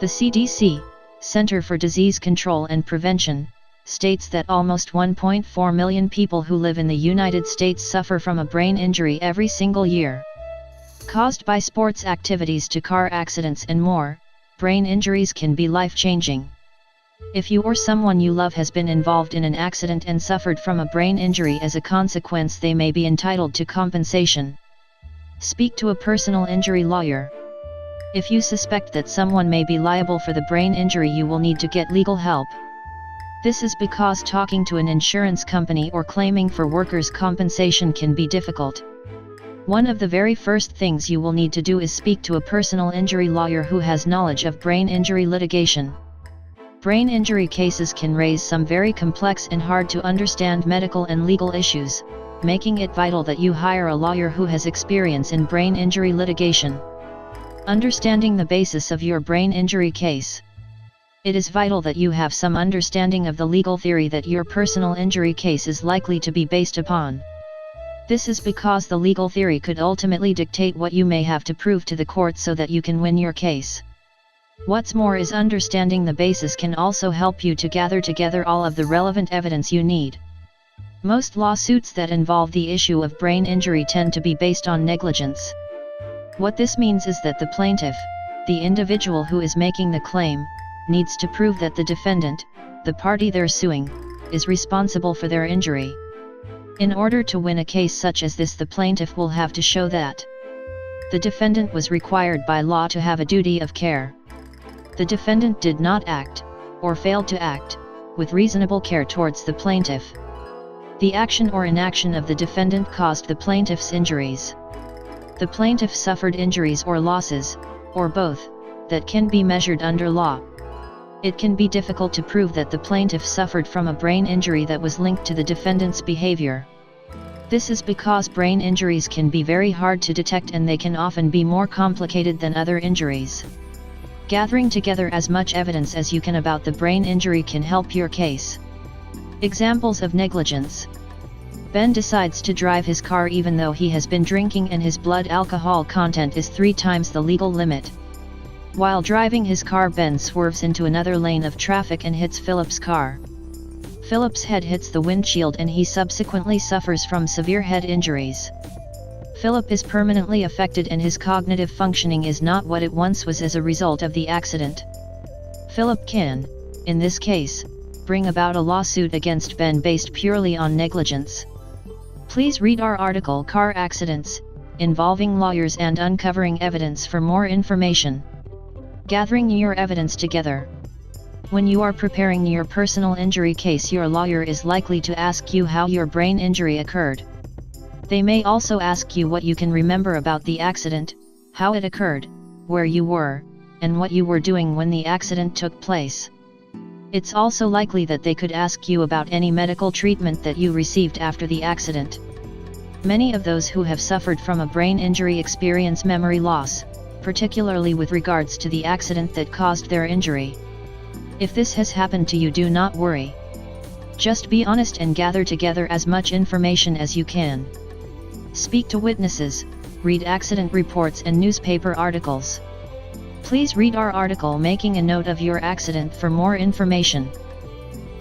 The CDC, Center for Disease Control and Prevention, states that almost 1.4 million people who live in the United States suffer from a brain injury every single year. Caused by sports activities to car accidents and more, brain injuries can be life-changing. If you or someone you love has been involved in an accident and suffered from a brain injury as a consequence, they may be entitled to compensation. Speak to a personal injury lawyer. If you suspect that someone may be liable for the brain injury, you will need to get legal help. This is because talking to an insurance company or claiming for workers' compensation can be difficult. One of the very first things you will need to do is speak to a personal injury lawyer who has knowledge of brain injury litigation. Brain injury cases can raise some very complex and hard to understand medical and legal issues, making it vital that you hire a lawyer who has experience in brain injury litigation. Understanding the basis of your brain injury case. It is vital that you have some understanding of the legal theory that your personal injury case is likely to be based upon. This is because the legal theory could ultimately dictate what you may have to prove to the court so that you can win your case. What's more is understanding the basis can also help you to gather together all of the relevant evidence you need. Most lawsuits that involve the issue of brain injury tend to be based on negligence. What this means is that the plaintiff, the individual who is making the claim, needs to prove that the defendant, the party they're suing, is responsible for their injury. In order to win a case such as this, the plaintiff will have to show that the defendant was required by law to have a duty of care. The defendant did not act, or failed to act, with reasonable care towards the plaintiff. The action or inaction of the defendant caused the plaintiff's injuries. The plaintiff suffered injuries or losses, or both, that can be measured under law. It can be difficult to prove that the plaintiff suffered from a brain injury that was linked to the defendant's behavior. This is because brain injuries can be very hard to detect and they can often be more complicated than other injuries. Gathering together as much evidence as you can about the brain injury can help your case. Examples of negligence. Ben decides to drive his car even though he has been drinking and his blood alcohol content is 3 times the legal limit. While driving his car, Ben swerves into another lane of traffic and hits Philip's car. Philip's head hits the windshield and he subsequently suffers from severe head injuries. Philip is permanently affected and his cognitive functioning is not what it once was as a result of the accident. Philip can, in this case, bring about a lawsuit against Ben based purely on negligence. Please read our article Car Accidents, Involving Lawyers and Uncovering Evidence for more information. Gathering your evidence together. When you are preparing your personal injury case, your lawyer is likely to ask you how your brain injury occurred. They may also ask you what you can remember about the accident, how it occurred, where you were, and what you were doing when the accident took place. It's also likely that they could ask you about any medical treatment that you received after the accident. Many of those who have suffered from a brain injury experience memory loss, particularly with regards to the accident that caused their injury. If this has happened to you, do not worry. Just be honest and gather together as much information as you can. Speak to witnesses, read accident reports and newspaper articles. Please read our article Making a Note of Your Accident for more information.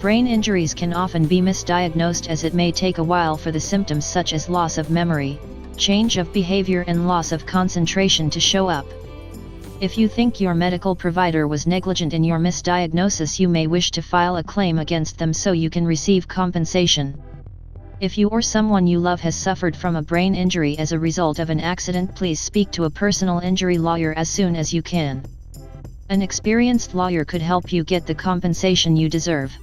Brain injuries can often be misdiagnosed as it may take a while for the symptoms such as loss of memory, change of behavior and loss of concentration to show up. If you think your medical provider was negligent in your misdiagnosis, you may wish to file a claim against them so you can receive compensation. If you or someone you love has suffered from a brain injury as a result of an accident, please speak to a personal injury lawyer as soon as you can. An experienced lawyer could help you get the compensation you deserve.